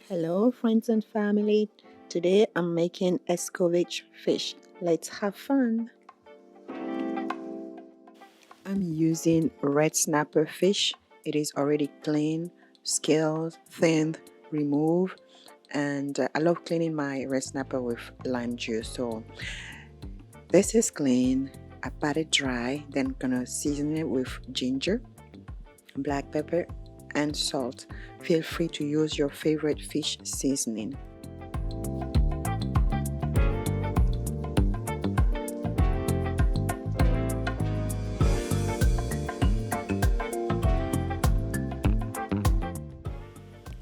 Hello friends and family, today I'm making Escovitch fish. Let's have fun. I'm using red snapper fish. It is already clean, scaled, thinned, removed, and I love cleaning my red snapper with lime juice. So this is clean. I pat it dry, then gonna season it with ginger, black pepper, and salt. Feel free to use your favorite fish seasoning.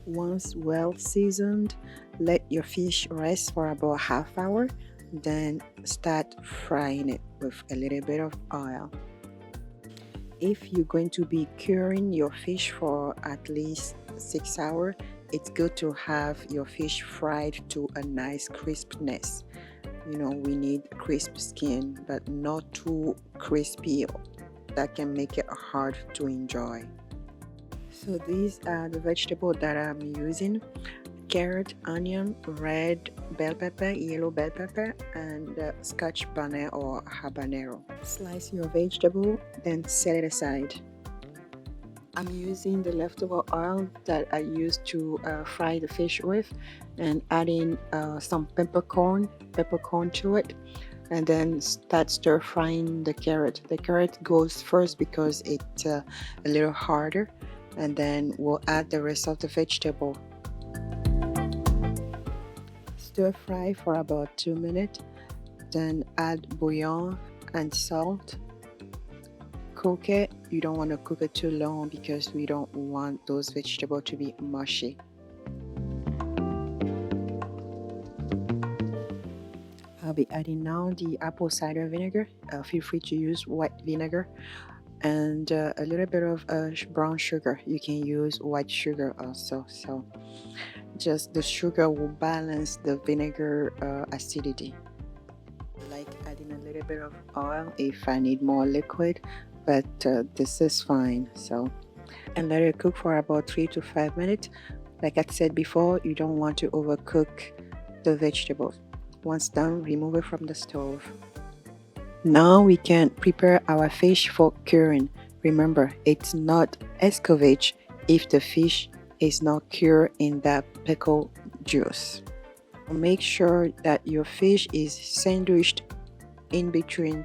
Once well seasoned, let your fish rest for about half hour, then start frying it with a little bit of oil. If you're going to be curing your fish for at least 6 hours, it's good to have your fish fried to a nice crispness. We need crisp skin, but not too crispy. That can make it hard to enjoy. So these are the vegetables that I'm using: carrot, onion, red bell pepper, yellow bell pepper, and Scotch bonnet or habanero. Slice your vegetable, then set it aside. I'm using the leftover oil that I used to fry the fish with, and adding some peppercorn to it, and then start stir frying the carrot. The carrot goes first because it's a little harder, and then we'll add the rest of the vegetable. Stir fry for about 2 minutes, then add bouillon and salt. Cook it. You don't want to cook it too long because we don't want those vegetables to be mushy. I'll be adding now the apple cider vinegar. Feel free to use white vinegar, and a little bit of brown sugar. You can use white sugar also. So just the sugar will balance the vinegar acidity. I like adding a little bit of oil if I need more liquid, but this is fine. So, and let it cook for about 3 to 5 minutes. Like I said before, you don't want to overcook the vegetables. Once done, remove it from the stove. Now we can prepare our fish for curing. Remember, it's not Escovitch if the fish is not cured in that pickle juice. Make sure that your fish is sandwiched in between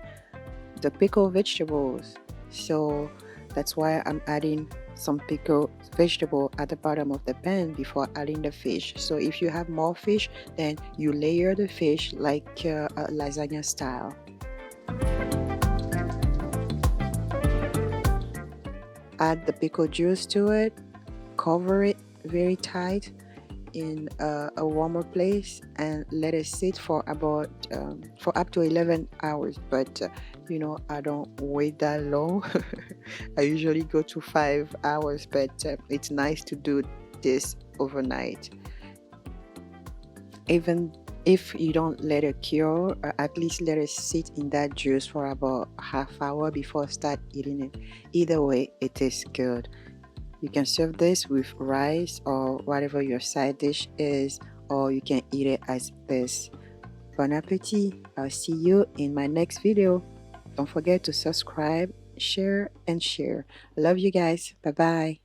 the pickled vegetables. So that's why I'm adding some pickled vegetable at the bottom of the pan before adding the fish. So if you have more fish, then you layer the fish like a lasagna style. Add the pickle juice to it, cover it very tight in a warmer place, and let it sit for about for up to 11 hours. But I don't wait that long. I usually go to 5 hours, but it's nice to do this overnight. Even if you don't let it cure, at least let it sit in that juice for about half hour before start eating it. Either way, it is good. You can serve this with rice or whatever your side dish is, or you can eat it as this. Bon appetit! I'll see you in my next video. Don't forget to subscribe, share, and share. Love you guys. Bye bye.